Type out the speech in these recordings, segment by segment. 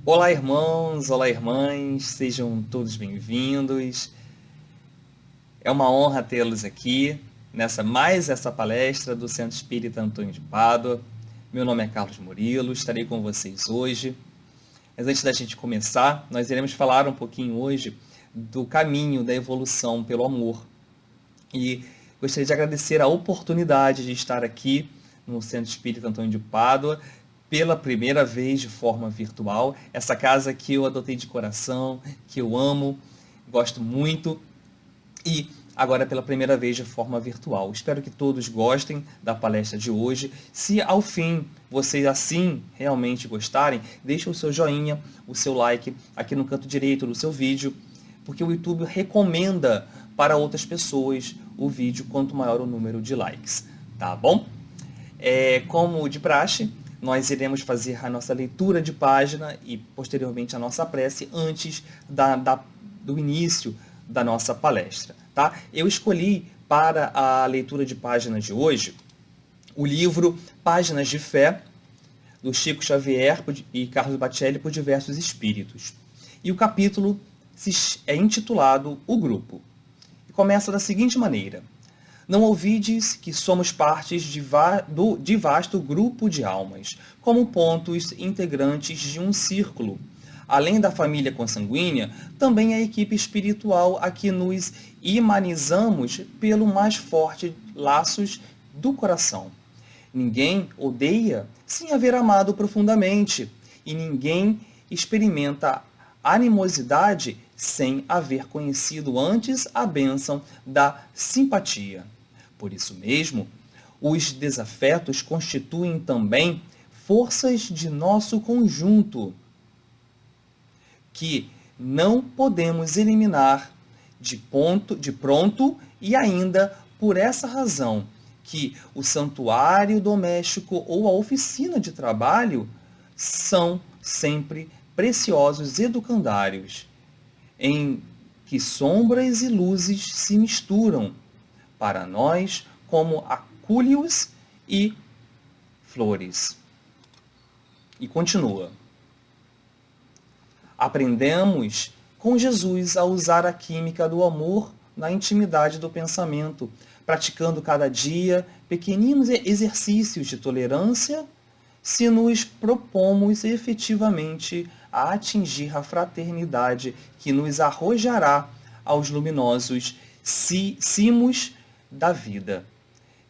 Olá, irmãos, olá, irmãs, sejam todos bem-vindos. É uma honra tê-los aqui nessa mais essa palestra do Centro Espírita Antônio de Pádua. Meu nome é Carlos Murilo, estarei com vocês hoje. Mas antes da gente começar, nós iremos falar um pouquinho hoje do caminho da evolução pelo amor. E gostaria de agradecer a oportunidade de estar aqui no Centro Espírita Antônio de Pádua pela primeira vez de forma virtual. Essa casa que eu adotei de coração, que eu amo, gosto muito, e agora pela primeira vez de forma virtual. Espero que todos gostem da palestra de hoje. Se ao fim vocês assim realmente gostarem, deixe o seu joinha, o seu like aqui no canto direito do seu vídeo, porque o YouTube recomenda para outras pessoas o vídeo quanto maior o número de likes, tá bom? Como de praxe, nós iremos fazer a nossa leitura de página e posteriormente a nossa prece antes do início da nossa palestra. Tá? Eu escolhi para a leitura de página de hoje o livro Páginas de Fé, do Chico Xavier e Carlos Bacelli por diversos espíritos. E o capítulo é intitulado O Grupo. E começa da seguinte maneira: não ouvides que somos partes de vasto grupo de almas, como pontos integrantes de um círculo. Além da família consanguínea, também a equipe espiritual a que nos imanizamos pelo mais forte laços do coração. Ninguém odeia sem haver amado profundamente, e ninguém experimenta animosidade sem haver conhecido antes a bênção da simpatia. Por isso mesmo, os desafetos constituem também forças de nosso conjunto, que não podemos eliminar de pronto, e ainda por essa razão que o santuário doméstico ou a oficina de trabalho são sempre preciosos educandários, em que sombras e luzes se misturam, para nós como acúlios e flores. E continua. Aprendemos com Jesus a usar a química do amor na intimidade do pensamento, praticando cada dia pequeninos exercícios de tolerância, se nos propomos efetivamente a atingir a fraternidade que nos arrojará aos luminosos cimos da vida.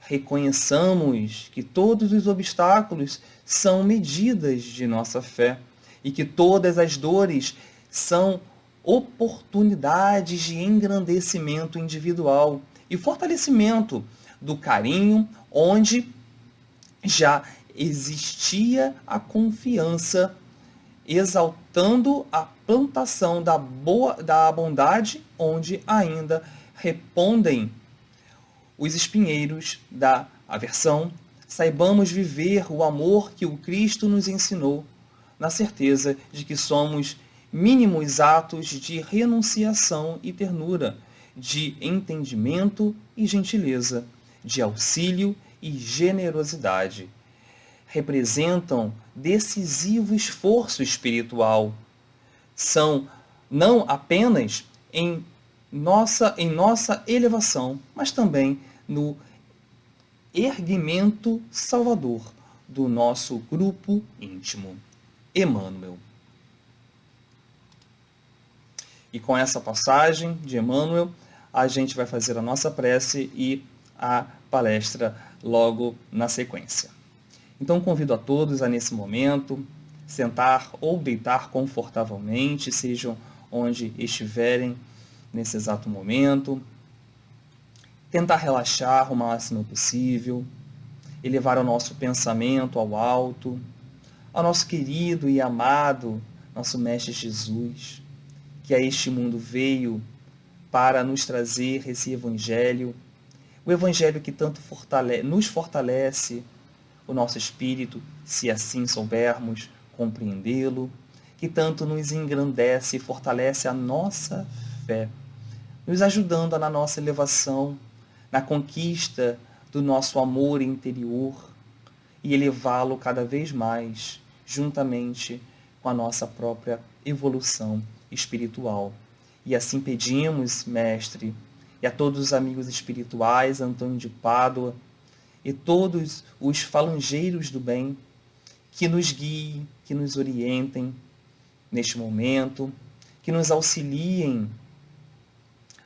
Reconheçamos que todos os obstáculos são medidas de nossa fé e que todas as dores são oportunidades de engrandecimento individual e fortalecimento do carinho onde já existia a confiança, exaltando a plantação da bondade onde ainda repondem os espinheiros da aversão. Saibamos viver o amor que o Cristo nos ensinou, na certeza de que somos mínimos atos de renunciação e ternura, de entendimento e gentileza, de auxílio e generosidade. Representam decisivo esforço espiritual. São não apenas em nossa elevação, mas também no erguimento salvador do nosso grupo íntimo. Emmanuel. E com essa passagem de Emmanuel, a gente vai fazer a nossa prece e a palestra logo na sequência. Então convido a todos a, nesse momento, sentar ou deitar confortavelmente, sejam onde estiverem nesse exato momento. Tentar relaxar o máximo possível, elevar o nosso pensamento ao alto, ao nosso querido e amado, nosso Mestre Jesus, que a este mundo veio para nos trazer esse Evangelho, o Evangelho que tanto nos fortalece o nosso espírito, se assim soubermos compreendê-lo, que tanto nos engrandece e fortalece a nossa fé, nos ajudando na nossa elevação, na conquista do nosso amor interior e elevá-lo cada vez mais, juntamente com a nossa própria evolução espiritual. E assim pedimos, Mestre, e a todos os amigos espirituais, Antônio de Pádua, e todos os falangeiros do bem, que nos guiem, que nos orientem neste momento, que nos auxiliem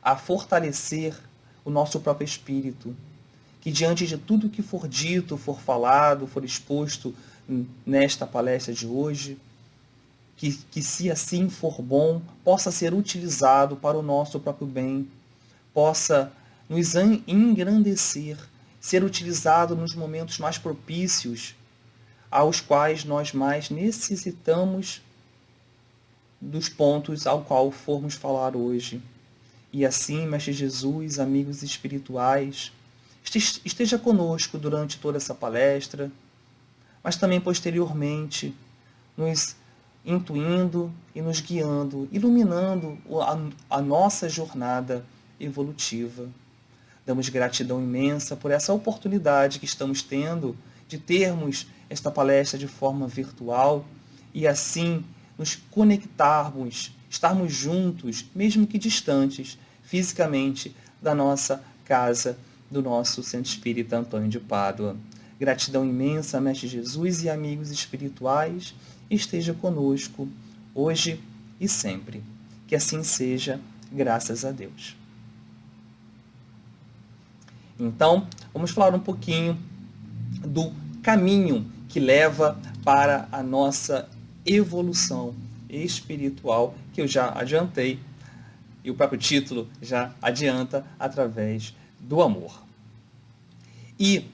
a fortalecer o nosso próprio espírito, que diante de tudo que for dito, for falado, for exposto nesta palestra de hoje, que se assim for bom, possa ser utilizado para o nosso próprio bem, possa nos engrandecer, ser utilizado nos momentos mais propícios, aos quais nós mais necessitamos dos pontos ao qual formos falar hoje. E assim, Mestre Jesus, amigos espirituais, esteja conosco durante toda essa palestra, mas também posteriormente, nos intuindo e nos guiando, iluminando a nossa jornada evolutiva. Damos gratidão imensa por essa oportunidade que estamos tendo de termos esta palestra de forma virtual e assim nos conectarmos, estarmos juntos, mesmo que distantes, fisicamente, da nossa casa, do nosso Centro Espírita Antônio de Pádua. Gratidão imensa, Mestre Jesus e amigos espirituais, esteja conosco, hoje e sempre. Que assim seja, graças a Deus. Então, vamos falar um pouquinho do caminho que leva para a nossa evolução espiritual, que eu já adiantei, e o próprio título já adianta, através do amor. E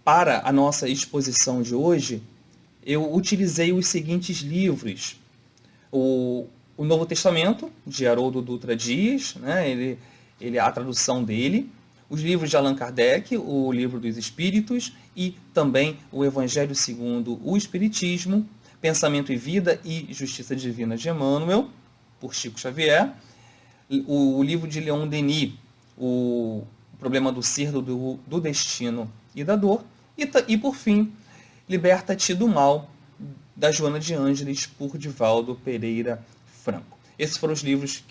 para a nossa exposição de hoje, eu utilizei os seguintes livros. O Novo Testamento, de Haroldo Dutra Dias, né? A tradução dele, os livros de Allan Kardec, o Livro dos Espíritos, e também o Evangelho segundo o Espiritismo, Pensamento e Vida e Justiça Divina de Emmanuel, por Chico Xavier, o livro de Leon Denis, o Problema do Ser, do Destino e da Dor, e por fim, Liberta-te do Mal, da Joana de Ângeles, por Divaldo Pereira Franco. Esses foram os livros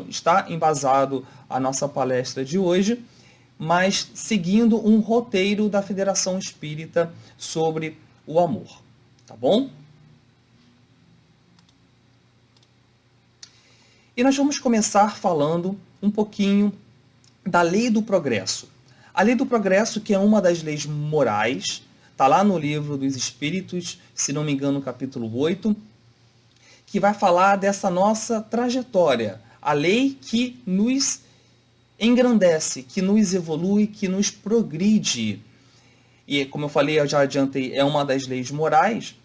está embasado a nossa palestra de hoje, mas seguindo um roteiro da Federação Espírita sobre o amor. Tá bom? E nós vamos começar falando um pouquinho da Lei do Progresso. A Lei do Progresso, que é uma das leis morais, está lá no Livro dos Espíritos, se não me engano, capítulo 8, que vai falar dessa nossa trajetória. A lei que nos engrandece, que nos evolui, que nos progride. E, como eu falei, eu já adiantei, é uma das leis morais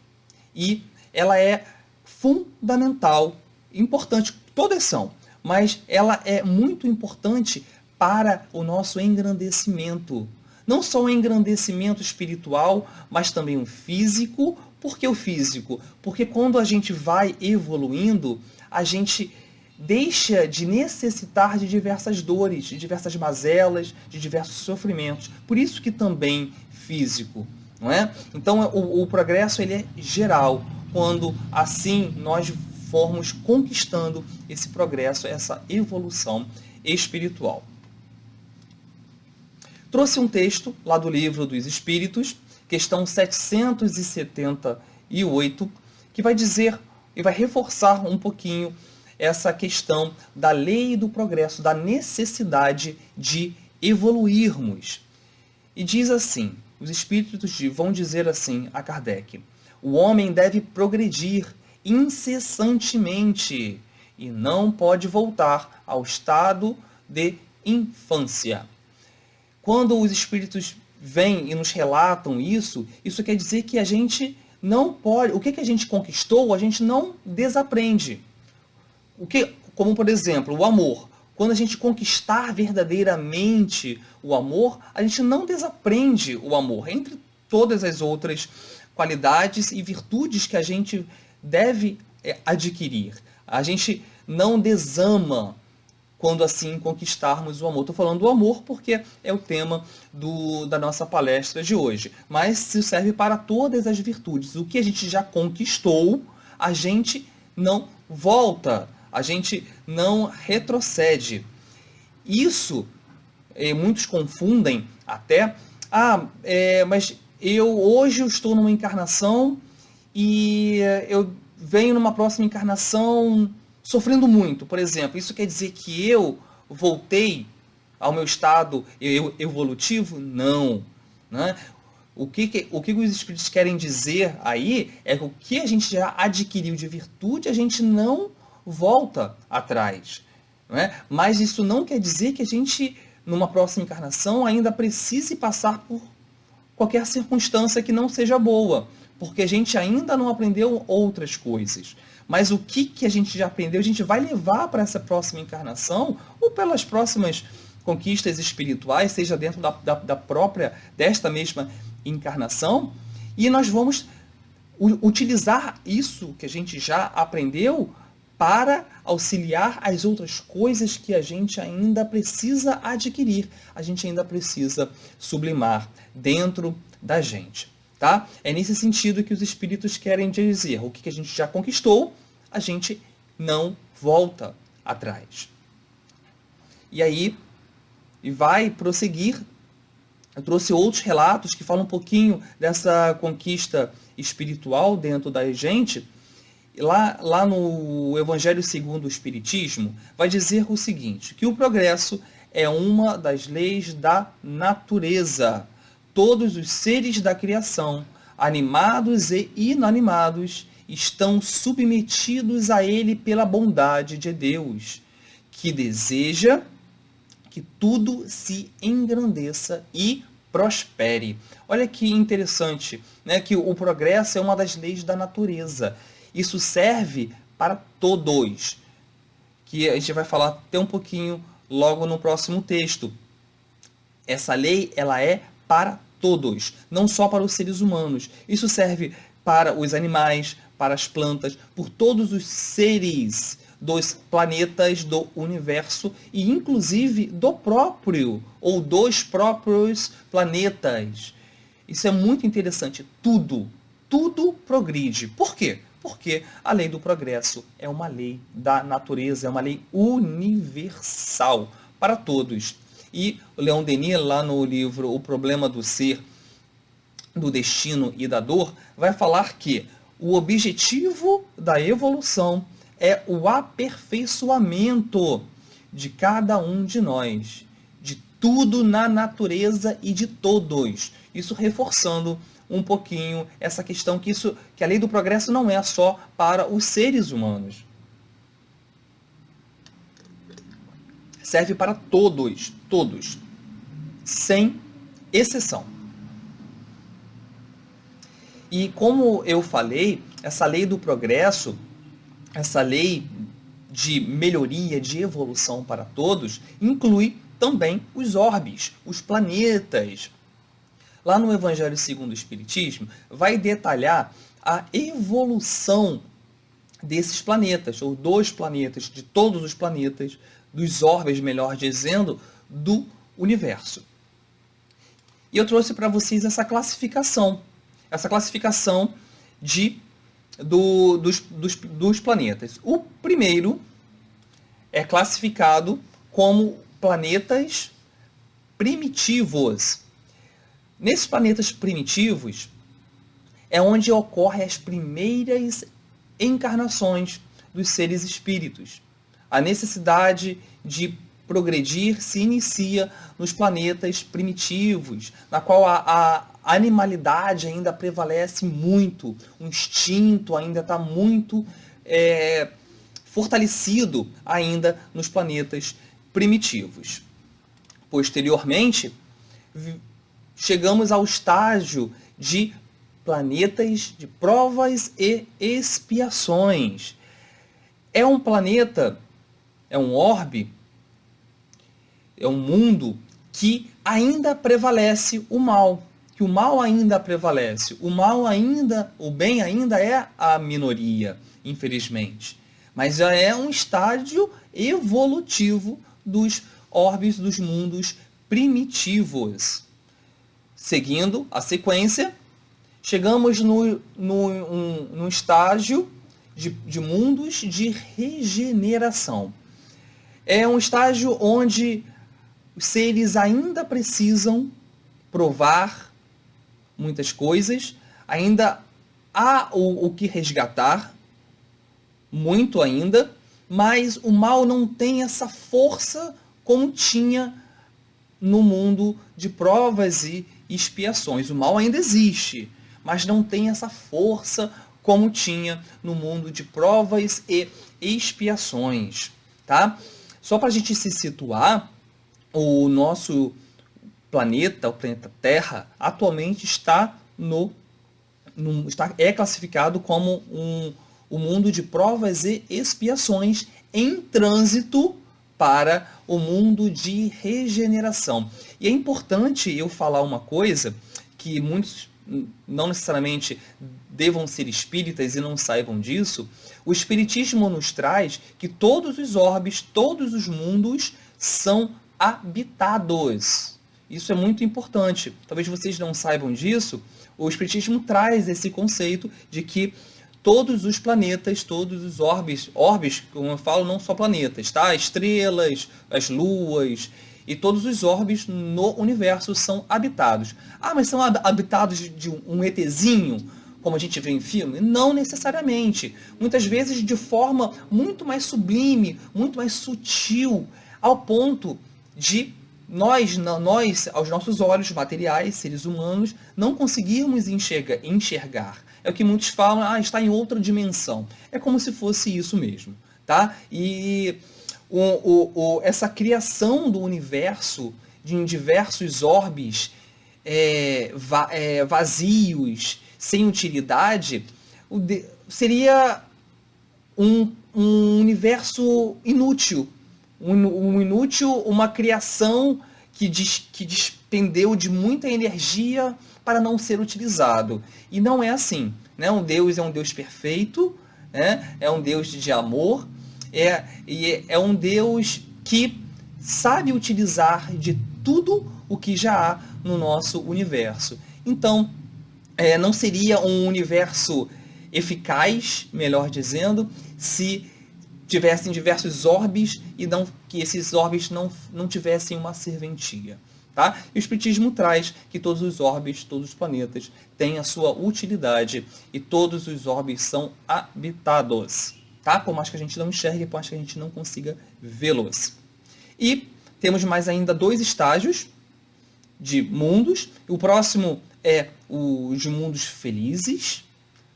e ela é fundamental, importante, todas são, mas ela é muito importante para o nosso engrandecimento. Não só o engrandecimento espiritual, mas também o físico. Por que o físico? Porque quando a gente vai evoluindo, a gente deixa de necessitar de diversas dores, de diversas mazelas, de diversos sofrimentos. Por isso que também físico, não é? Então o progresso ele é geral, quando assim nós formos conquistando esse progresso, essa evolução espiritual. Trouxe um texto lá do Livro dos Espíritos, questão 778, que vai dizer e vai reforçar um pouquinho essa questão da lei do progresso, da necessidade de evoluirmos. E diz assim, os espíritos vão dizer assim a Kardec: o homem deve progredir incessantemente e não pode voltar ao estado de infância. Quando os espíritos vêm e nos relatam isso quer dizer que a gente não pode, o que a gente conquistou, a gente não desaprende. Como, por exemplo, o amor. Quando a gente conquistar verdadeiramente o amor, a gente não desaprende o amor, entre todas as outras qualidades e virtudes que a gente deve adquirir. A gente não desama quando assim conquistarmos o amor. Estou falando do amor porque é o tema da nossa palestra de hoje. Mas isso serve para todas as virtudes. O que a gente já conquistou, a gente não volta, a gente não retrocede. Isso, muitos confundem até, mas hoje eu estou numa encarnação e eu venho numa próxima encarnação sofrendo muito, por exemplo. Isso quer dizer que eu voltei ao meu estado evolutivo? Não. Né? O que os espíritos querem dizer aí é que o que a gente já adquiriu de virtude, a gente não volta atrás. Não é? Mas isso não quer dizer que a gente, numa próxima encarnação, ainda precise passar por qualquer circunstância que não seja boa, porque a gente ainda não aprendeu outras coisas. Mas o que a gente já aprendeu, a gente vai levar para essa próxima encarnação, ou pelas próximas conquistas espirituais, seja dentro desta mesma encarnação, e nós vamos utilizar isso que a gente já aprendeu para auxiliar as outras coisas que a gente ainda precisa adquirir, a gente ainda precisa sublimar dentro da gente. Tá? É nesse sentido que os espíritos querem dizer: o que a gente já conquistou, a gente não volta atrás. E aí, vai prosseguir. Eu trouxe outros relatos que falam um pouquinho dessa conquista espiritual dentro da gente. Lá no Evangelho segundo o Espiritismo, vai dizer o seguinte, que o progresso é uma das leis da natureza. Todos os seres da criação, animados e inanimados, estão submetidos a ele pela bondade de Deus, que deseja que tudo se engrandeça e prospere. Olha que interessante, né? Que o progresso é uma das leis da natureza. Isso serve para todos, que a gente vai falar até um pouquinho logo no próximo texto. Essa lei, ela é para todos, não só para os seres humanos. Isso serve para os animais, para as plantas, por todos os seres dos planetas do universo e inclusive do próprio ou dos próprios planetas. Isso é muito interessante. Tudo progride. Por quê? Porque a lei do progresso é uma lei da natureza, é uma lei universal para todos. E o Leon Denis, lá no livro O Problema do Ser, do Destino e da Dor, vai falar que o objetivo da evolução é o aperfeiçoamento de cada um de nós, de tudo na natureza e de todos. Isso reforçando um pouquinho essa questão que a lei do progresso não é só para os seres humanos. Serve para todos, sem exceção. E como eu falei, essa lei do progresso, essa lei de melhoria, de evolução para todos, inclui também os orbes, os planetas. Lá no Evangelho segundo o Espiritismo, vai detalhar a evolução desses planetas, ou dos planetas, de todos os planetas, dos orbes, melhor dizendo, do universo. E eu trouxe para vocês essa classificação dos planetas. O primeiro é classificado como planetas primitivos. Nesses planetas primitivos é onde ocorrem as primeiras encarnações dos seres espíritos. A necessidade de progredir se inicia nos planetas primitivos, na qual a animalidade ainda prevalece muito, o instinto ainda está muito fortalecido ainda nos planetas primitivos. Posteriormente, chegamos ao estágio de planetas de provas e expiações. É um planeta, é um orbe, é um mundo que ainda prevalece o mal, que o mal ainda prevalece, o bem ainda é a minoria, infelizmente. Mas já é um estágio evolutivo dos orbes dos mundos primitivos. Seguindo a sequência, chegamos no estágio de mundos de regeneração. É um estágio onde os seres ainda precisam provar muitas coisas, ainda há o que resgatar, muito ainda, mas o mal não tem essa força como tinha no mundo de provas e expiações. O mal ainda existe, mas não tem essa força como tinha no mundo de provas e expiações, tá? Só para a gente se situar, o nosso planeta, o planeta Terra, atualmente é classificado como o mundo de provas e expiações em trânsito para o mundo de regeneração. E é importante eu falar uma coisa que muitos não necessariamente devam ser espíritas e não saibam disso. O espiritismo nos traz que todos os orbes, todos os mundos são habitados. Isso é muito importante. Talvez vocês não saibam disso. O espiritismo traz esse conceito de que todos os planetas, todos os orbes, como eu falo, não só planetas, tá? Estrelas, as luas e todos os orbes no universo são habitados. Ah, mas são habitados de um ETzinho, como a gente vê em filme? Não necessariamente. Muitas vezes de forma muito mais sublime, muito mais sutil, ao ponto de nós, aos nossos olhos materiais, seres humanos, não conseguirmos enxergar. É o que muitos falam, está em outra dimensão. É como se fosse isso mesmo, tá? E essa criação do universo em diversos orbes vazios, sem utilidade, seria um universo inútil. Uma criação que despendeu de muita energia para não ser utilizado. E não é assim, né? Deus é um Deus perfeito, né? É um Deus de amor, é um Deus que sabe utilizar de tudo o que já há no nosso universo. Então, não seria um universo eficaz, melhor dizendo, se tivessem diversos orbes e que esses orbes não tivessem uma serventia. Tá? E o Espiritismo traz que todos os orbes, todos os planetas têm a sua utilidade e todos os orbes são habitados. Tá? Por mais que a gente não enxergue, por mais que a gente não consiga vê-los. E temos mais ainda 2 estágios de mundos. O próximo é os mundos felizes,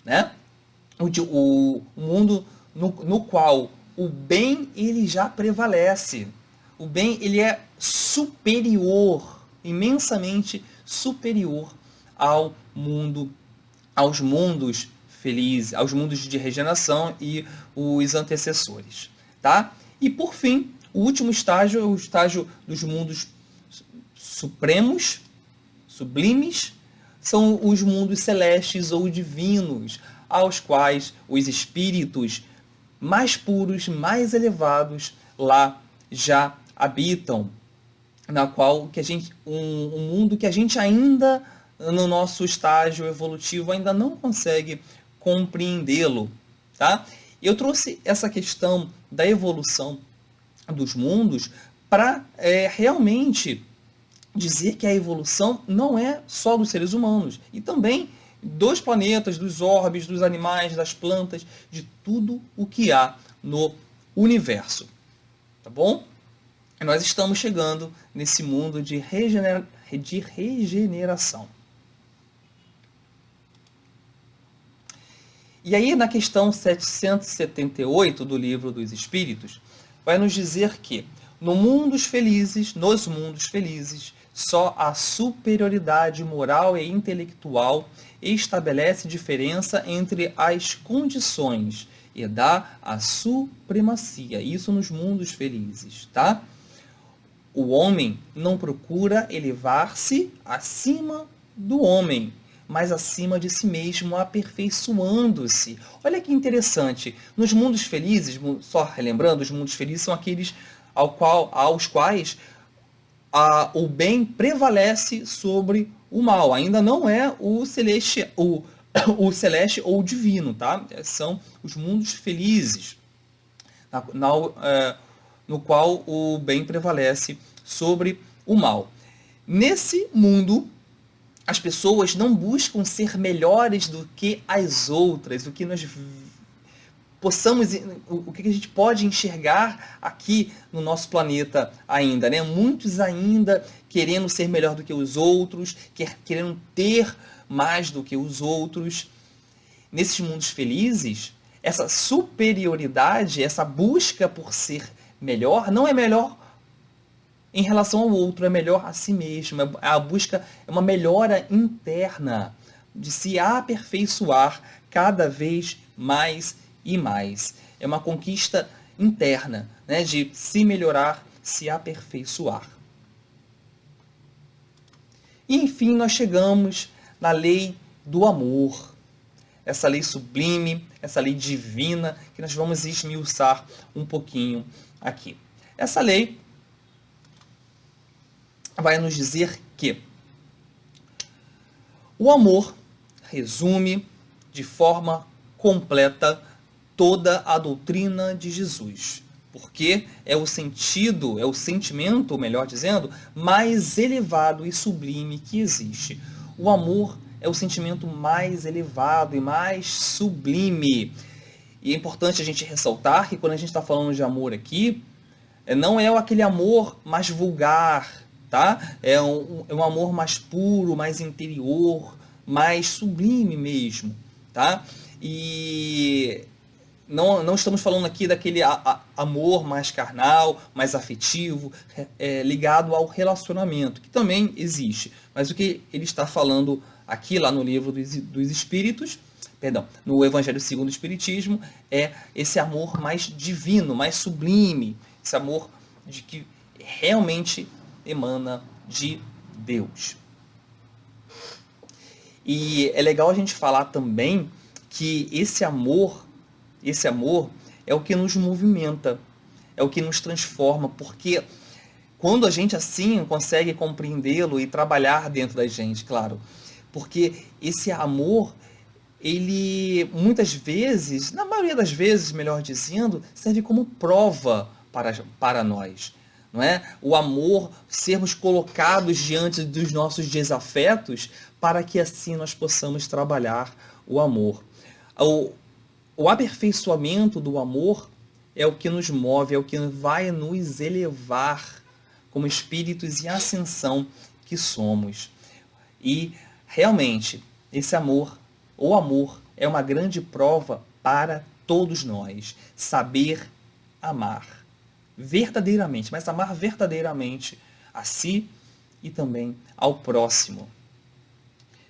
né? O mundo no qual o bem ele já prevalece. O bem ele é superior, imensamente superior aos mundos felizes, aos mundos de regeneração e os antecessores, tá? E por fim, o último estágio é o estágio dos mundos supremos, sublimes, são os mundos celestes ou divinos, aos quais os espíritos mais puros, mais elevados lá já habitam, na qual um mundo que a gente ainda no nosso estágio evolutivo ainda não consegue compreendê-lo, tá? Eu trouxe essa questão da evolução dos mundos para realmente dizer que a evolução não é só dos seres humanos, e também dos planetas, dos orbes, dos animais, das plantas, de tudo o que há no universo. Tá bom? E nós estamos chegando nesse mundo de regeneração. E aí, na questão 778 do Livro dos Espíritos, vai nos dizer que nos mundos felizes, só a superioridade moral e intelectual estabelece diferença entre as condições e dá a supremacia. Isso nos mundos felizes, tá? O homem não procura elevar-se acima do homem, mas acima de si mesmo, aperfeiçoando-se. Olha que interessante. Nos mundos felizes, só relembrando, os mundos felizes são aqueles aos quais o bem prevalece sobre o mal. Ainda não é o celeste, o celeste ou o divino, tá? São os mundos felizes, no qual o bem prevalece sobre o mal. Nesse mundo, as pessoas não buscam ser melhores do que as outras, o que nós possamos, o que a gente pode enxergar aqui no nosso planeta ainda, né? Muitos ainda querendo ser melhor do que os outros, querendo ter mais do que os outros. Nesses mundos felizes, essa superioridade, essa busca por ser melhor, não é melhor em relação ao outro, é melhor a si mesmo. A busca é uma melhora interna, de se aperfeiçoar cada vez mais e mais. É uma conquista interna, né, de se melhorar, se aperfeiçoar. E, enfim, nós chegamos na lei do amor. Essa lei sublime, essa lei divina, que nós vamos esmiuçar um pouquinho aqui. Essa lei vai nos dizer que o amor resume de forma completa toda a doutrina de Jesus, porque é o sentido, é o sentimento, melhor dizendo, mais elevado e sublime que existe. O amor é o sentimento mais elevado e mais sublime. E é importante a gente ressaltar que quando a gente está falando de amor aqui, não é aquele amor mais vulgar, tá? É um amor mais puro, mais interior, mais sublime mesmo, tá? E não estamos falando aqui daquele amor mais carnal, mais afetivo, ligado ao relacionamento, que também existe. Mas o que ele está falando aqui, lá no livro dos Espíritos, no Evangelho segundo o Espiritismo, é esse amor mais divino, mais sublime, esse amor de que realmente emana de Deus. E é legal a gente falar também que esse amor é o que nos movimenta, é o que nos transforma, porque quando a gente assim consegue compreendê-lo e trabalhar dentro da gente, claro, porque esse amor, ele muitas vezes, na maioria das vezes, melhor dizendo, serve como prova para nós. Não é? O amor, sermos colocados diante dos nossos desafetos para que assim nós possamos trabalhar o amor. O aperfeiçoamento do amor é o que nos move, é o que vai nos elevar como espíritos em ascensão que somos. E realmente, o amor é uma grande prova para todos nós. Saber amar verdadeiramente, mas amar verdadeiramente a si e também ao próximo.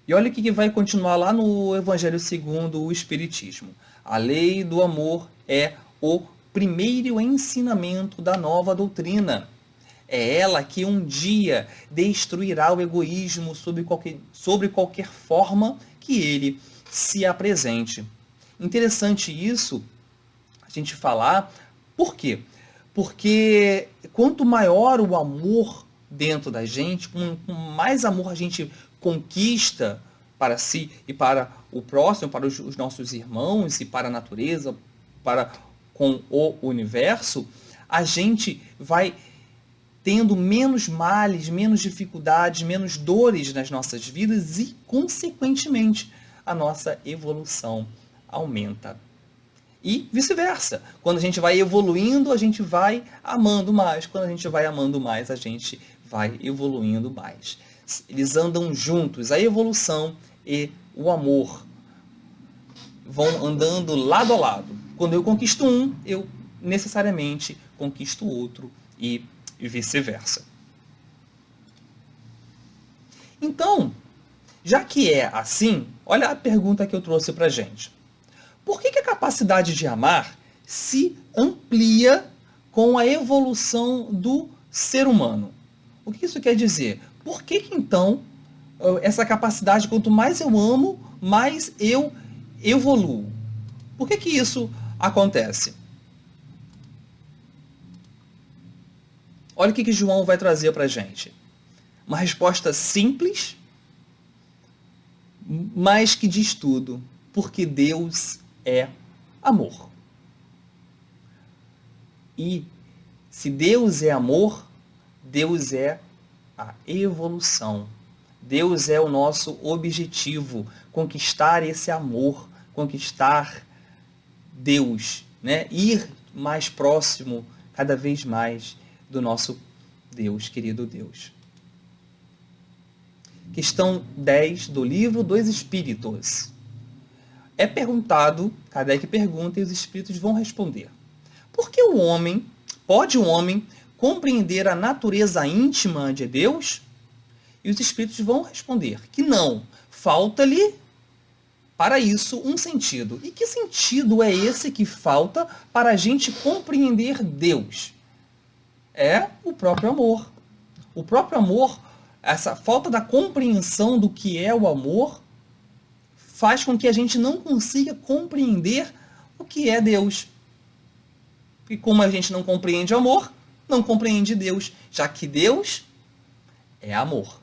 E olha o que vai continuar lá no Evangelho segundo o Espiritismo. A lei do amor é o primeiro ensinamento da nova doutrina. É ela que um dia destruirá o egoísmo sobre qualquer forma que ele se apresente. Interessante isso, a gente falar. Por quê? Porque quanto maior o amor dentro da gente, com mais amor a gente conquista para si e para o próximo, para os nossos irmãos e para a natureza, com o universo, a gente vai tendo menos males, menos dificuldades, menos dores nas nossas vidas e, consequentemente, a nossa evolução aumenta. E vice-versa. Quando a gente vai evoluindo, a gente vai amando mais. Quando a gente vai amando mais, a gente vai evoluindo mais. Eles andam juntos. A evolução e o amor vão andando lado a lado. Quando eu conquisto um, eu necessariamente conquisto o outro e vice-versa. Então, já que é assim, olha a pergunta que eu trouxe para a gente. Por que a capacidade de amar se amplia com a evolução do ser humano? O que isso quer dizer? Por que então essa capacidade, quanto mais eu amo, mais eu evoluo? Por que isso acontece? Olha o que João vai trazer para a gente. Uma resposta simples, mas que diz tudo. Porque Deus é amor. E se Deus é amor, Deus é a evolução. Deus é o nosso objetivo, conquistar esse amor, conquistar Deus, né? Ir mais próximo, cada vez mais, do nosso Deus, querido Deus. Questão 10 do livro dos Espíritos. É perguntado, Kardec pergunta e os Espíritos vão responder. Por que pode o homem compreender a natureza íntima de Deus? E os Espíritos vão responder que não, falta-lhe para isso um sentido. E que sentido é esse que falta para a gente compreender Deus? É o próprio amor. O próprio amor, essa falta da compreensão do que é o amor, faz com que a gente não consiga compreender o que é Deus. E como a gente não compreende amor, não compreende Deus, já que Deus é amor.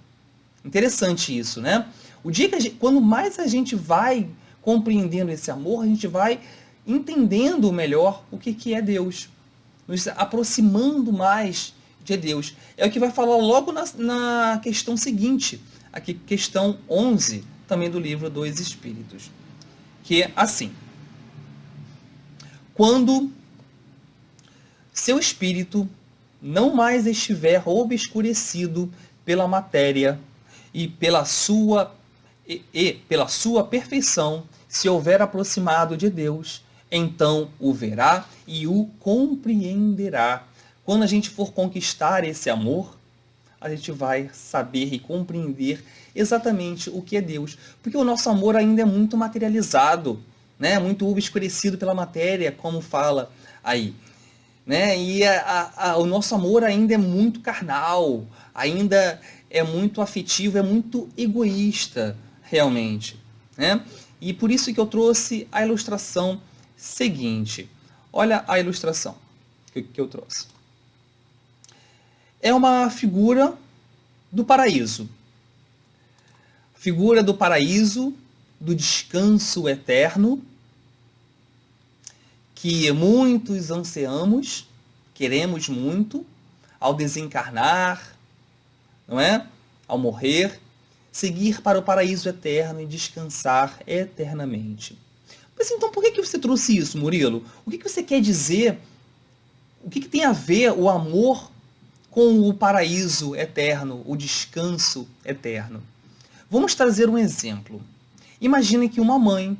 Interessante isso, né? O dia que quando mais a gente vai compreendendo esse amor, a gente vai entendendo melhor o que é Deus, nos aproximando mais de Deus. É o que vai falar logo na questão seguinte, aqui questão 11, também do livro dos Espíritos, que é assim: quando seu espírito não mais estiver obscurecido pela matéria e pela sua perfeição, se houver aproximado de Deus, então o verá e o compreenderá. Quando a gente for conquistar esse amor, a gente vai saber e compreender exatamente o que é Deus. Porque o nosso amor ainda é muito materializado, né? Muito obscurecido pela matéria, como fala aí. Né? E o nosso amor ainda é muito carnal, ainda é muito afetivo, é muito egoísta, realmente. Né? E por isso que eu trouxe a ilustração seguinte. Olha a ilustração que eu trouxe. É uma figura do paraíso. Figura do paraíso, do descanso eterno, que muitos ansiamos, queremos muito, ao desencarnar, não é? Ao morrer, seguir para o paraíso eterno e descansar eternamente. Mas então por que você trouxe isso, Murilo? O que você quer dizer? O que tem a ver o amor com o paraíso eterno, o descanso eterno? Vamos trazer um exemplo. Imagine que uma mãe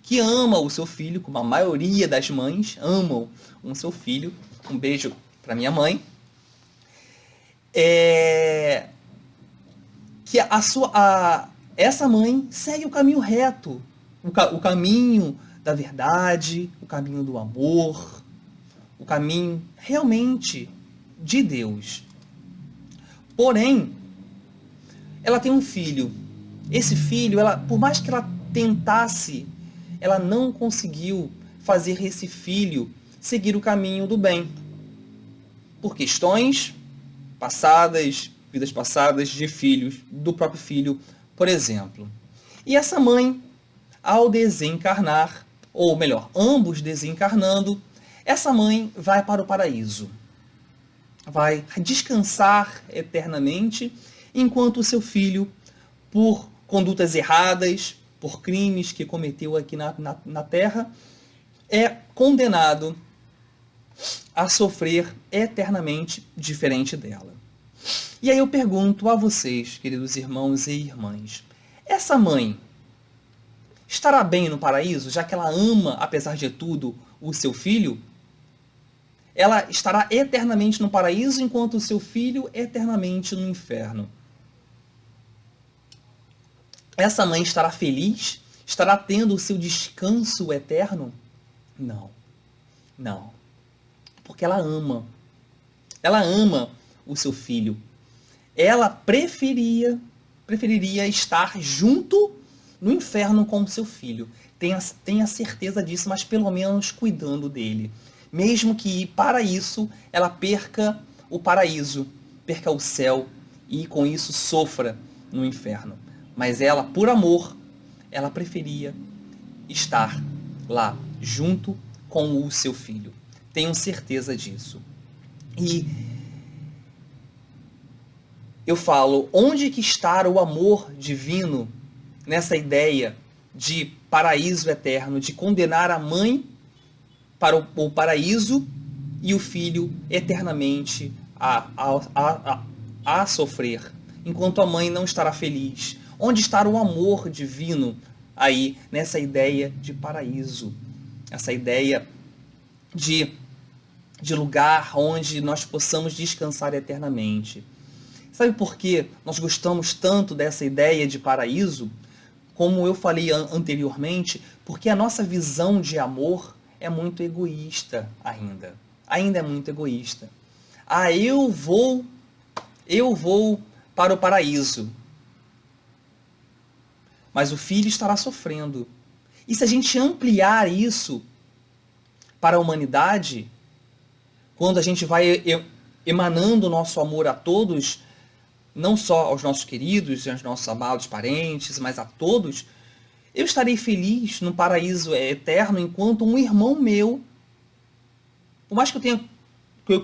que ama o seu filho, como a maioria das mães amam o seu filho. Um beijo para minha mãe. Que essa mãe segue o caminho reto, o caminho da verdade, o caminho do amor, o caminho realmente de Deus. Porém, ela tem um filho. Esse filho, por mais que ela tentasse, ela não conseguiu fazer esse filho seguir o caminho do bem. Por questões passadas, vidas passadas de filhos, do próprio filho, por exemplo. E essa mãe, ao desencarnar, ou melhor, ambos desencarnando, essa mãe vai para o paraíso. Vai descansar eternamente, enquanto o seu filho, por condutas erradas, por crimes que cometeu aqui na Terra, é condenado a sofrer eternamente diferente dela. E aí eu pergunto a vocês, queridos irmãos e irmãs, essa mãe estará bem no paraíso, já que ela ama, apesar de tudo, o seu filho? Ela estará eternamente no paraíso, enquanto o seu filho eternamente no inferno. Essa mãe estará feliz? Estará tendo o seu descanso eterno? Não. Não. Porque ela ama. Ela ama o seu filho. Ela preferiria estar junto no inferno com o seu filho. Tenha certeza disso, mas pelo menos cuidando dele. Mesmo que para isso ela perca o paraíso, perca o céu e com isso sofra no inferno. Mas ela, por amor, ela preferia estar lá junto com o seu filho. Tenho certeza disso. E eu falo, onde que está o amor divino nessa ideia de paraíso eterno, de condenar a mãe para o paraíso e o filho eternamente a sofrer, enquanto a mãe não estará feliz? Onde está o amor divino aí nessa ideia de paraíso? Essa ideia de lugar onde nós possamos descansar eternamente. Sabe por que nós gostamos tanto dessa ideia de paraíso? Como eu falei anteriormente, porque a nossa visão de amor é muito egoísta ainda. Ainda é muito egoísta. Ah, eu vou para o paraíso. Mas o filho estará sofrendo. E se a gente ampliar isso para a humanidade, quando a gente vai emanando o nosso amor a todos, não só aos nossos queridos, aos nossos amados parentes, mas a todos, eu estarei feliz no paraíso eterno enquanto um irmão meu, por mais que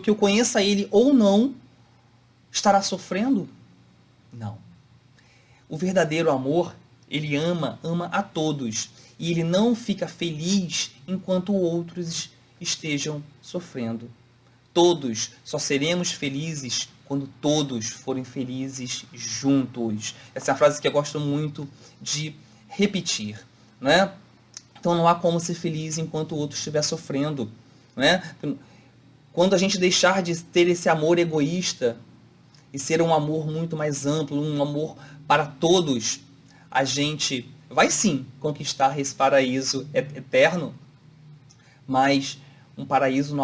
eu conheça ele ou não, estará sofrendo? Não. O verdadeiro amor, ele ama a todos. E ele não fica feliz enquanto outros estejam sofrendo. Todos só seremos felizes quando todos forem felizes juntos. Essa é uma frase que eu gosto muito de repetir, né? Então não há como ser feliz enquanto o outro estiver sofrendo, né? Quando a gente deixar de ter esse amor egoísta e ser um amor muito mais amplo, um amor para todos, a gente vai sim conquistar esse paraíso eterno, mas um paraíso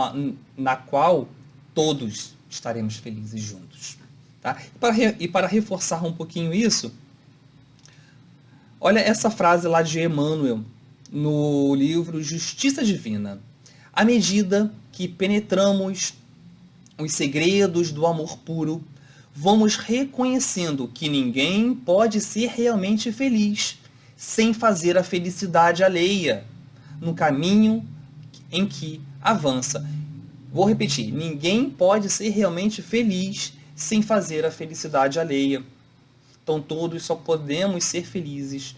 na qual todos estaremos felizes juntos. Tá? E para reforçar um pouquinho isso, olha essa frase lá de Emmanuel, no livro Justiça Divina. À medida que penetramos os segredos do amor puro, vamos reconhecendo que ninguém pode ser realmente feliz sem fazer a felicidade alheia no caminho em que avança. Vou repetir, ninguém pode ser realmente feliz sem fazer a felicidade alheia. Então todos só podemos ser felizes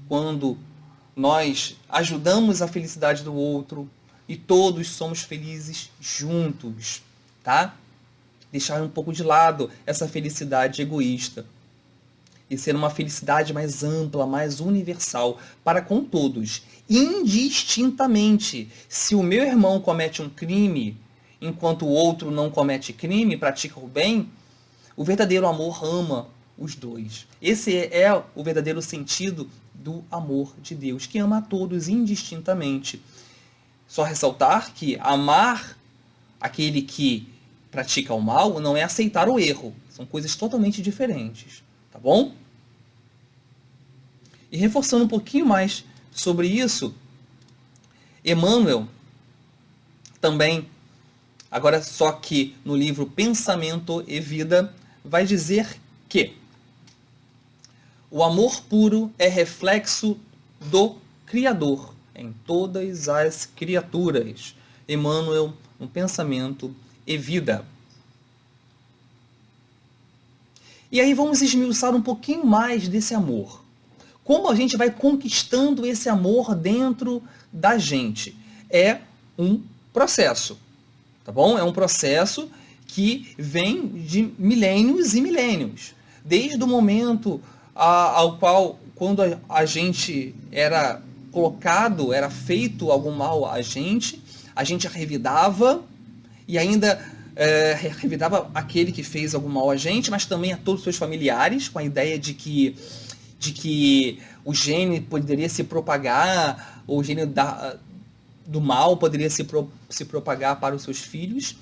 quando nós ajudamos a felicidade do outro e todos somos felizes juntos, tá? Deixar um pouco de lado essa felicidade egoísta e ser uma felicidade mais ampla, mais universal para com todos, indistintamente. Se o meu irmão comete um crime, enquanto o outro não comete crime, pratica o bem, o verdadeiro amor ama os dois. Esse é o verdadeiro sentido do amor de Deus, que ama a todos indistintamente. Só ressaltar que amar aquele que pratica o mal não é aceitar o erro. São coisas totalmente diferentes. Tá bom? E reforçando um pouquinho mais sobre isso, Emmanuel também, agora só que no livro Pensamento e Vida, vai dizer que o amor puro é reflexo do Criador em todas as criaturas. Emmanuel, no Pensamento e Vida. E aí vamos esmiuçar um pouquinho mais desse amor. Como a gente vai conquistando esse amor dentro da gente? É um processo, tá bom? É um processo que vem de milênios e milênios. Desde o momento ao qual, quando a gente era colocado, era feito algum mal a gente revidava e ainda revidava aquele que fez algum mal a gente, mas também a todos os seus familiares, com a ideia de que o gene poderia se propagar, ou o gene do mal poderia se propagar para os seus filhos.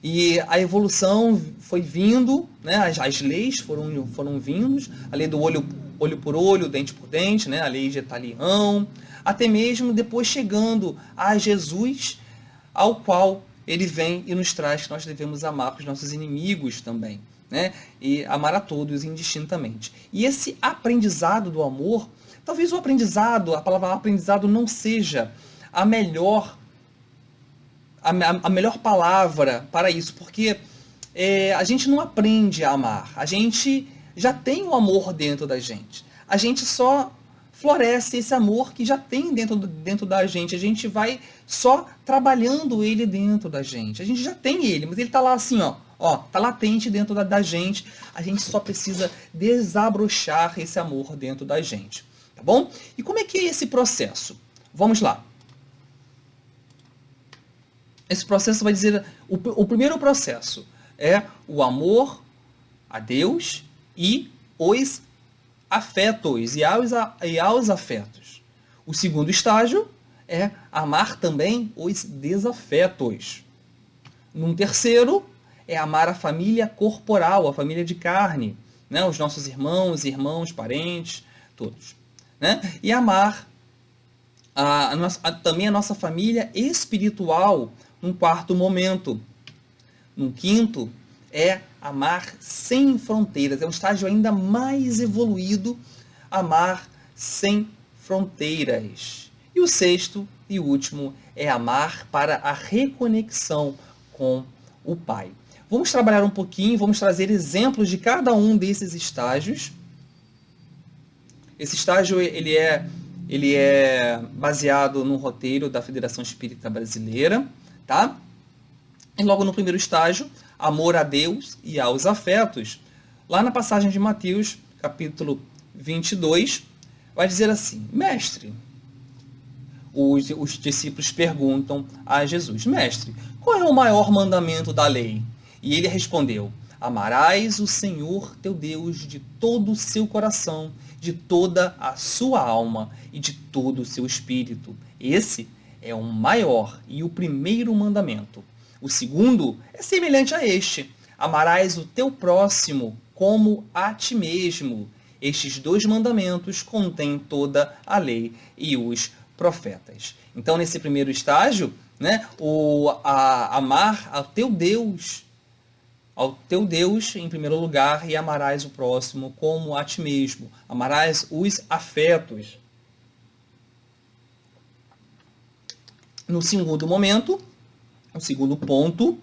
E a evolução foi vindo, né? As leis foram vindo, a lei do olho por olho, dente por dente, né? A lei de Italião, até mesmo depois chegando a Jesus, ao qual ele vem e nos traz que nós devemos amar os nossos inimigos também, né? E amar a todos indistintamente. E esse aprendizado do amor, talvez o aprendizado, a palavra aprendizado não seja a melhor palavra para isso, porque a gente não aprende a amar, a gente já tem o amor dentro da gente, a gente só floresce esse amor que já tem dentro da gente, a gente vai só trabalhando ele dentro da gente, a gente já tem ele, mas ele está lá assim, tá latente dentro da gente, a gente só precisa desabrochar esse amor dentro da gente, tá bom? E como é que é esse processo? Vamos lá. Esse processo vai dizer, o primeiro processo é o amor a Deus e os afetos, e aos afetos. O segundo estágio é amar também os desafetos. Num terceiro, é amar a família corporal, a família de carne, né? Os nossos irmãos, parentes, todos. Né? E amar também a nossa família espiritual, num quarto momento. Num quinto, é amar sem fronteiras. É um estágio ainda mais evoluído, amar sem fronteiras. E o sexto e último é amar para a reconexão com o Pai. Vamos trabalhar um pouquinho, vamos trazer exemplos de cada um desses estágios. Esse estágio ele é baseado no roteiro da Federação Espírita Brasileira, tá? E logo no primeiro estágio, amor a Deus e aos afetos, lá na passagem de Mateus, capítulo 22, vai dizer assim: Mestre, os discípulos perguntam a Jesus: Mestre, qual é o maior mandamento da lei? E ele respondeu: amarás o Senhor teu Deus de todo o seu coração, de toda a sua alma e de todo o seu espírito. Esse é o maior e o primeiro mandamento. O segundo é semelhante a este: amarás o teu próximo como a ti mesmo. Estes dois mandamentos contêm toda a lei e os profetas. Então, nesse primeiro estágio, né, amar ao teu Deus em primeiro lugar, e amarás o próximo como a ti mesmo. Amarás os afetos. No segundo momento, o segundo ponto,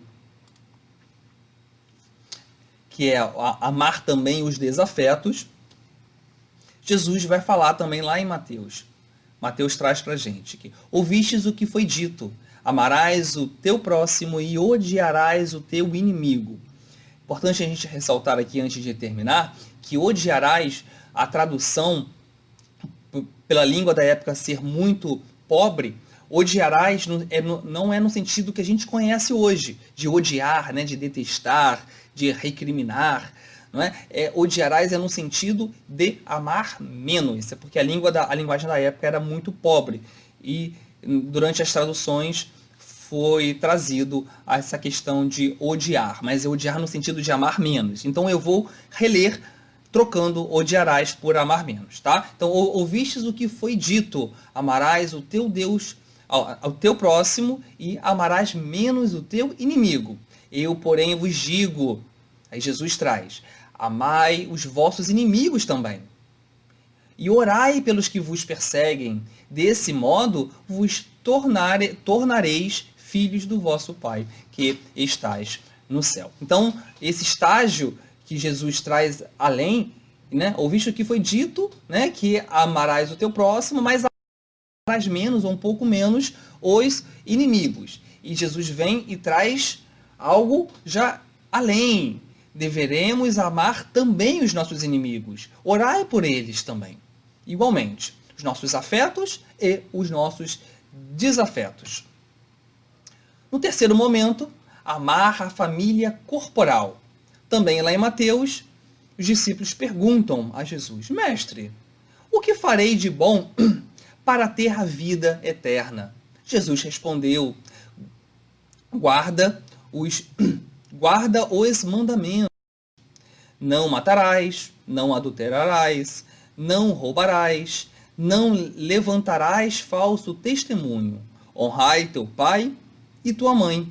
que é amar também os desafetos, Jesus vai falar também lá em Mateus. Mateus traz para a gente que ouvistes o que foi dito: amarás o teu próximo e odiarás o teu inimigo. Importante a gente ressaltar aqui, antes de terminar, que odiarás, a tradução, pela língua da época ser muito pobre, odiarás não é no sentido que a gente conhece hoje, de odiar, né, de detestar, de recriminar. Não é? Odiarás é no sentido de amar menos. É porque a linguagem da época era muito pobre. E durante as traduções foi trazido a essa questão de odiar, mas é odiar no sentido de amar menos. Então eu vou reler trocando odiarás por amar menos, tá? Então, ouvistes o que foi dito: amarás o teu Deus, ao teu próximo, e amarás menos o teu inimigo. Eu, porém, vos digo, aí Jesus traz: amai os vossos inimigos também, e orai pelos que vos perseguem. Desse modo vos tornareis filhos do vosso Pai, que estás no céu. Então, esse estágio que Jesus traz além, né? Ouviste o que foi dito, né? Que amarás o teu próximo, mas amarás menos ou um pouco menos os inimigos. E Jesus vem e traz algo já além. Deveremos amar também os nossos inimigos. Orai por eles também. Igualmente, os nossos afetos e os nossos desafetos. No terceiro momento, amar a família corporal. Também lá em Mateus, os discípulos perguntam a Jesus: Mestre, o que farei de bom para ter a vida eterna? Jesus respondeu: guarda os mandamentos. Não matarás, não adulterarás, não roubarás, não levantarás falso testemunho. Honrai teu pai e tua mãe.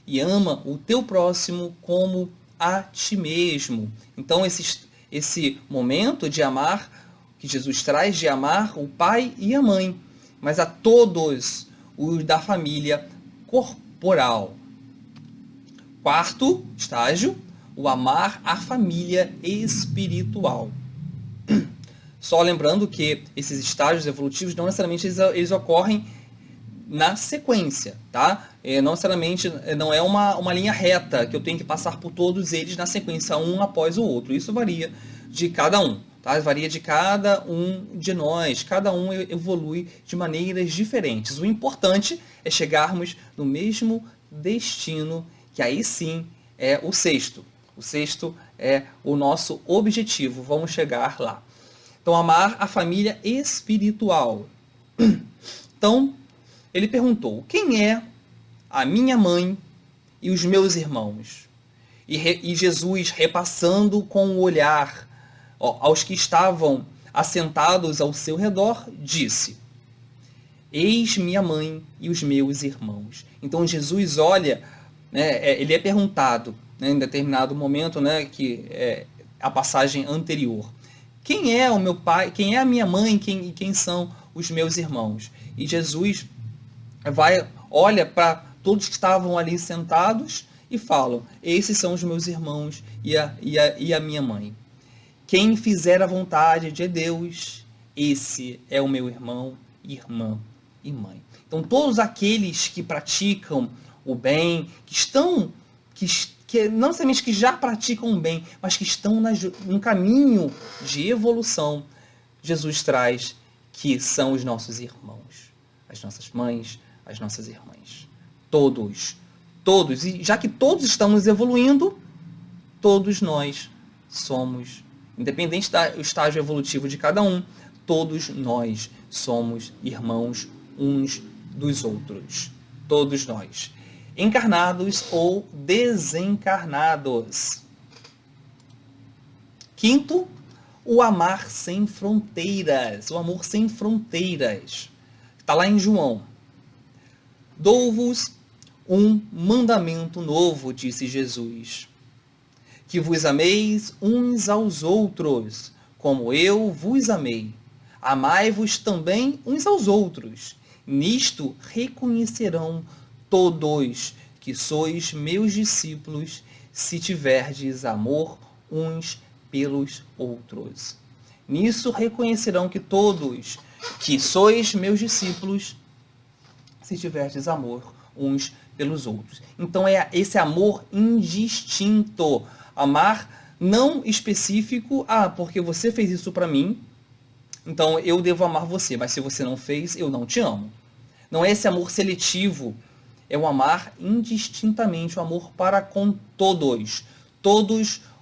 e ama o teu próximo como a ti mesmo. Então, esse momento de amar, que Jesus traz de amar o pai e a mãe, mas a todos os da família corporal. Quarto estágio, o amar a família espiritual. Só lembrando que esses estágios evolutivos não necessariamente eles ocorrem na sequência, tá? Não necessariamente não é uma linha reta que eu tenho que passar por todos eles na sequência, um após o outro. Isso varia de cada um, tá? Varia de cada um de nós, cada um evolui de maneiras diferentes. O importante é chegarmos no mesmo destino, que aí sim é o sexto. O sexto é o nosso objetivo, vamos chegar lá. Então, amar a família espiritual. Então, ele perguntou, quem é a minha mãe e os meus irmãos? E Jesus, repassando com o olhar aos que estavam assentados ao seu redor, disse, eis minha mãe e os meus irmãos. Então, Jesus olha, né, ele é perguntado, né, em determinado momento, né, que é a passagem anterior, quem é o meu pai, quem é a minha mãe e quem são os meus irmãos? E Jesus olha para todos que estavam ali sentados e fala, esses são os meus irmãos e a minha mãe. Quem fizer a vontade de Deus, esse é o meu irmão, irmã e mãe. Então todos aqueles que praticam o bem, que não necessariamente que já praticam o bem, mas que estão num caminho de evolução, Jesus traz que são os nossos irmãos, as nossas mães, as nossas irmãs. Todos. E já que todos estamos evoluindo, todos nós somos, independente do estágio evolutivo de cada um, todos nós somos irmãos uns dos outros. Todos nós. Encarnados ou desencarnados. Quinto, o amar sem fronteiras. O amor sem fronteiras. Está lá em João. Dou-vos um mandamento novo, disse Jesus. Que vos ameis uns aos outros, como eu vos amei. Amai-vos também uns aos outros. Nisto reconhecerão todos que sois meus discípulos, se tiverdes amor uns pelos outros. Nisso reconhecerão que todos que sois meus discípulos, se tiverdes amor uns pelos outros. Então é esse amor indistinto. Amar não específico, porque você fez isso para mim, então eu devo amar você, mas se você não fez, eu não te amo. Não é esse amor seletivo, é o amar indistintamente, o amor para com todos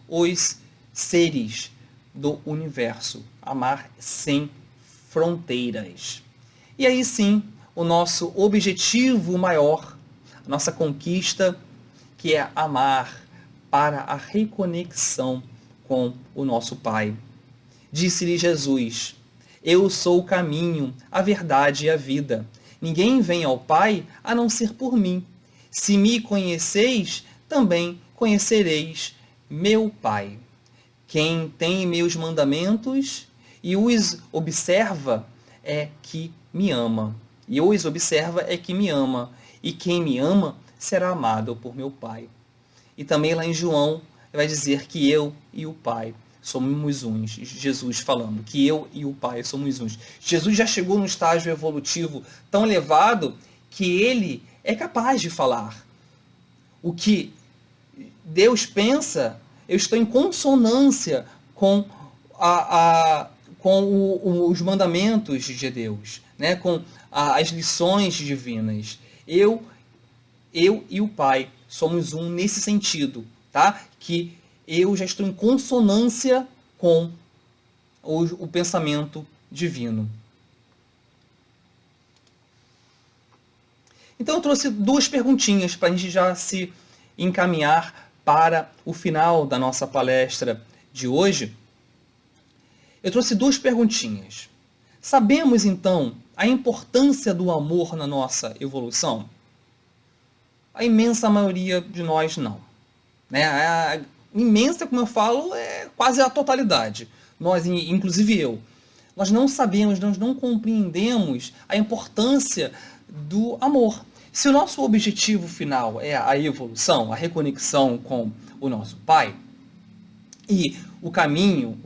os seres do universo. Amar sem fronteiras. E aí sim, o nosso objetivo maior, a nossa conquista, que é amar para a reconexão com o nosso Pai. Disse-lhe Jesus, eu sou o caminho, a verdade e a vida. Ninguém vem ao Pai a não ser por mim. Se me conheceis, também conhecereis meu Pai. Quem tem meus mandamentos e os observa é que me ama. E os observa é que me ama. E quem me ama será amado por meu Pai. E também lá em João vai dizer que eu e o Pai somos uns. Jesus falando que eu e o Pai somos uns. Jesus já chegou num estágio evolutivo tão elevado que ele é capaz de falar. O que Deus pensa, eu estou em consonância com os mandamentos de Deus, né? Com as lições divinas. Eu e o Pai somos um nesse sentido, tá? Que eu já estou em consonância com o pensamento divino. Então eu trouxe duas perguntinhas para a gente já se encaminhar para o final da nossa palestra de hoje. Eu trouxe duas perguntinhas. Sabemos então a importância do amor na nossa evolução? A imensa maioria de nós não. Né? A imensa, como eu falo, é quase a totalidade. Nós, inclusive eu, nós não sabemos, nós não compreendemos a importância do amor. Se o nosso objetivo final é a evolução, a reconexão com o nosso Pai, e o caminho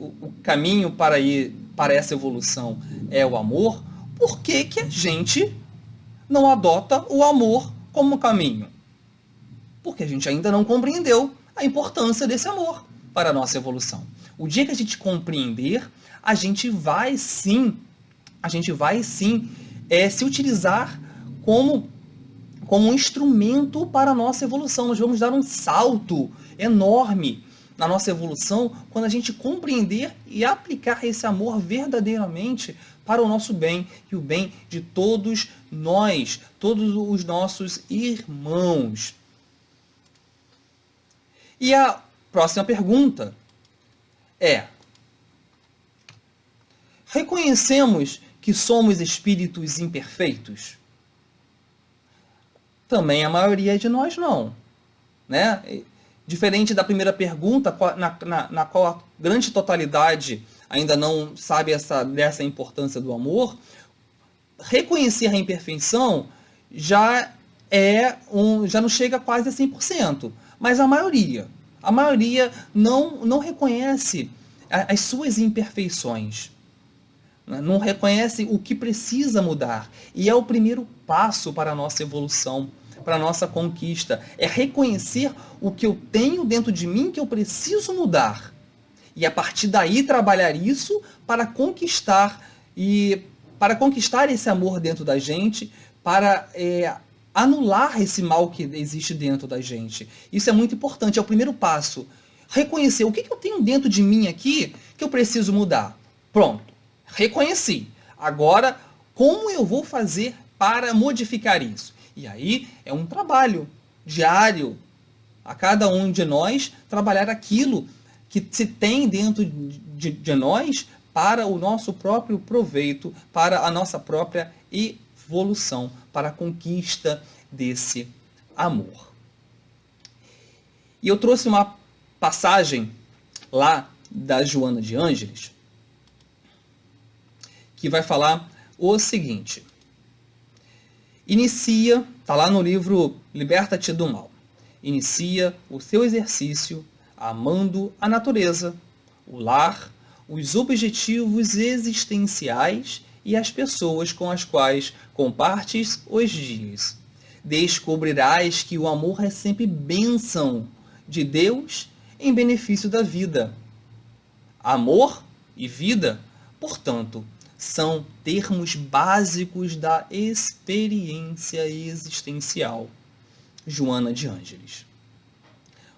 para essa evolução é o amor, por que a gente não adota o amor como caminho? Porque a gente ainda não compreendeu a importância desse amor para a nossa evolução. O dia que a gente compreender, a gente vai sim se utilizar como um instrumento para a nossa evolução. Nós vamos dar um salto enorme na nossa evolução quando a gente compreender e aplicar esse amor verdadeiramente para o nosso bem e o bem de todos nós, todos os nossos irmãos. E a próxima pergunta é: reconhecemos que somos espíritos imperfeitos? Também a maioria de nós não, né? Diferente da primeira pergunta, na qual a grande totalidade ainda não sabe dessa importância do amor, reconhecer a imperfeição já não chega quase a 100%, mas a maioria não reconhece as suas imperfeições, não reconhece o que precisa mudar, e é o primeiro passo para a nossa evolução, para a nossa conquista, é reconhecer o que eu tenho dentro de mim que eu preciso mudar. E a partir daí trabalhar isso para conquistar esse amor dentro da gente, para anular esse mal que existe dentro da gente. Isso é muito importante, é o primeiro passo. Reconhecer o que eu tenho dentro de mim aqui que eu preciso mudar. Pronto, reconheci. Agora, como eu vou fazer para modificar isso? E aí é um trabalho diário a cada um de nós trabalhar aquilo que se tem dentro de nós para o nosso próprio proveito, para a nossa própria evolução, para a conquista desse amor. E eu trouxe uma passagem lá da Joana de Ângeles que vai falar o seguinte: inicia, está lá no livro Liberta-te do Mal, inicia o seu exercício amando a natureza, o lar, os objetivos existenciais e as pessoas com as quais compartes os dias. Descobrirás que o amor é sempre bênção de Deus em benefício da vida. Amor e vida, portanto, são termos básicos da experiência existencial. Joana de Ângeles.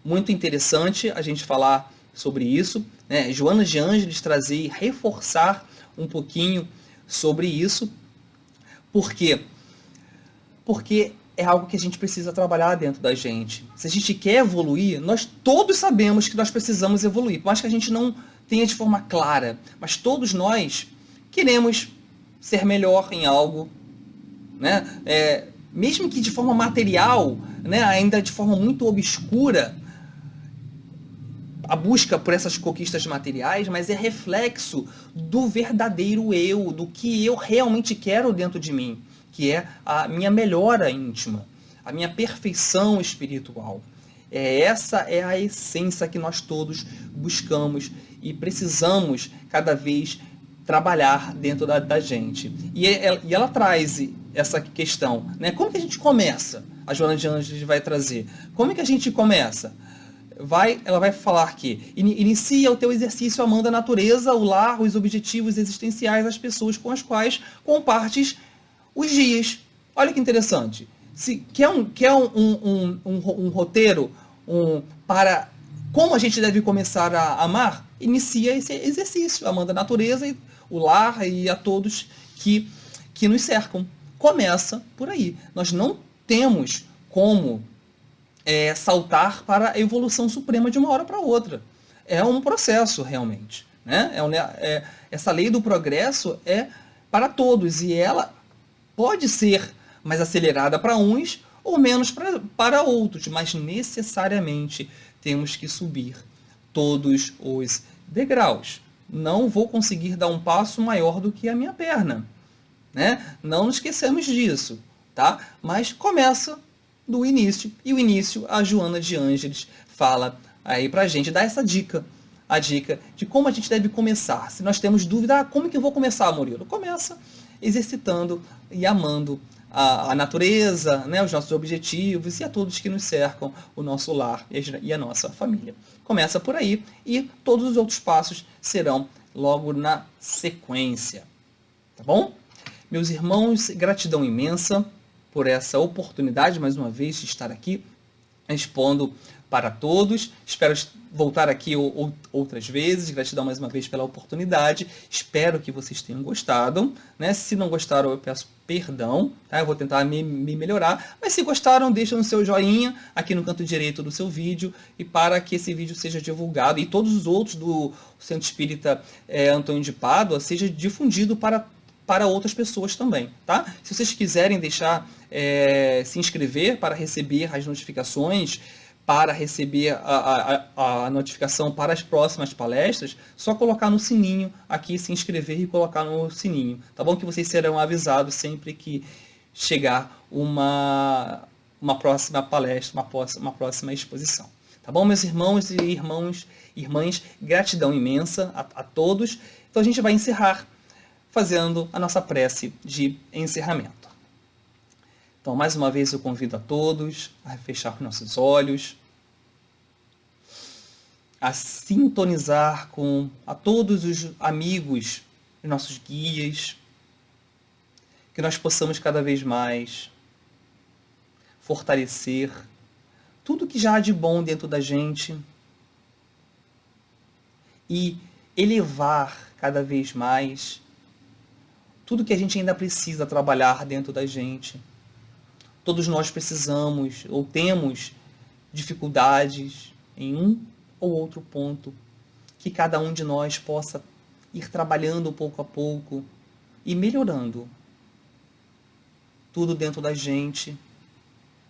Muito interessante a gente falar sobre isso, né? Joana de Ângeles trazer e reforçar um pouquinho sobre isso. Por quê? Porque é algo que a gente precisa trabalhar dentro da gente. Se a gente quer evoluir, nós todos sabemos que nós precisamos evoluir, por mais que a gente não tenha de forma clara, mas todos nós queremos ser melhor em algo, né? Mesmo que de forma material, né? Ainda de forma muito obscura, a busca por essas conquistas materiais, mas é reflexo do verdadeiro eu, do que eu realmente quero dentro de mim, que é a minha melhora íntima, a minha perfeição espiritual. Essa é a essência que nós todos buscamos e precisamos cada vez trabalhar dentro da gente. E ela traz essa questão, né? Como que a gente começa? A Joana de Ângeles vai trazer. Como é que a gente começa? Ela vai falar que inicia o teu exercício amando a natureza, o lar, os objetivos existenciais, as pessoas com as quais compartes os dias. Olha que interessante. Se quer um roteiro para como a gente deve começar a amar, inicia esse exercício, amando a natureza, e o lar e a todos que nos cercam. Começa por aí. Nós não temos como saltar para a evolução suprema de uma hora para outra. É um processo, realmente. Né? Essa lei do progresso é para todos, e ela pode ser mais acelerada para uns ou menos para outros, mas necessariamente temos que subir todos os degraus. Não vou conseguir dar um passo maior do que a minha perna, né? Não nos esqueçamos disso, tá? Mas começa do início, e o início a Joana de Ângeles fala aí pra gente, dá essa dica, a dica de como a gente deve começar. Se nós temos dúvida, como que eu vou começar, Murilo? Começa exercitando e amando a natureza, né, os nossos objetivos e a todos que nos cercam, o nosso lar e a nossa família. Começa por aí e todos os outros passos serão logo na sequência. Tá bom? Meus irmãos, gratidão imensa por essa oportunidade, mais uma vez, de estar aqui expondo para todos. Espero voltar aqui outras vezes. Gratidão mais uma vez pela oportunidade. Espero que vocês tenham gostado, né? Se não gostaram, eu peço perdão, tá? Eu vou tentar me melhorar. Mas se gostaram, deixa no seu joinha aqui no canto direito do seu vídeo, e para que esse vídeo seja divulgado e todos os outros do Centro Espírita Antônio de Pádua seja difundido para outras pessoas também, tá? Se vocês quiserem deixar se inscrever para receber as notificações, para receber a notificação para as próximas palestras, só colocar no sininho aqui, se inscrever e colocar no sininho, tá bom? Que vocês serão avisados sempre que chegar uma próxima palestra, uma próxima exposição. Tá bom, meus irmãos e irmãs, gratidão imensa a todos. Então a gente vai encerrar fazendo a nossa prece de encerramento. Então, mais uma vez eu convido a todos a fechar nossos olhos, a sintonizar com a todos os amigos, os nossos guias, que nós possamos cada vez mais fortalecer tudo que já há de bom dentro da gente e elevar cada vez mais tudo que a gente ainda precisa trabalhar dentro da gente. Todos nós precisamos ou temos dificuldades em um ou outro ponto, que cada um de nós possa ir trabalhando pouco a pouco e melhorando. Tudo dentro da gente,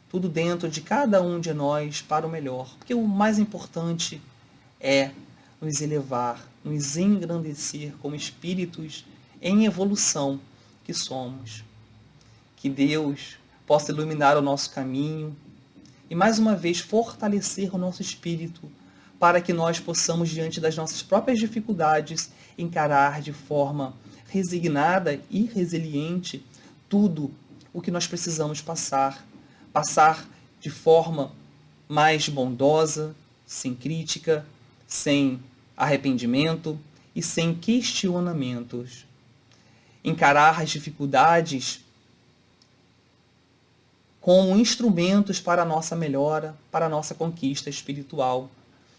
tudo dentro de cada um de nós para o melhor. Porque o mais importante é nos elevar, nos engrandecer como espíritos em evolução que somos. Que Deus possa iluminar o nosso caminho e, mais uma vez, fortalecer o nosso espírito para que nós possamos, diante das nossas próprias dificuldades, encarar de forma resignada e resiliente tudo o que nós precisamos passar de forma mais bondosa, sem crítica, sem arrependimento e sem questionamentos. Encarar as dificuldades como instrumentos para a nossa melhora, para a nossa conquista espiritual.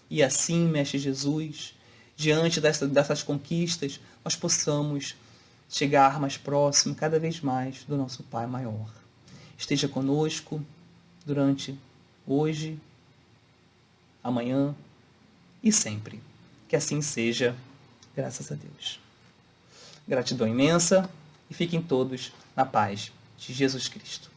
E assim, Mestre Jesus, diante dessas conquistas, nós possamos chegar mais próximo, cada vez mais, do nosso Pai maior. Esteja conosco durante hoje, amanhã e sempre. Que assim seja, graças a Deus. Gratidão imensa e fiquem todos na paz de Jesus Cristo.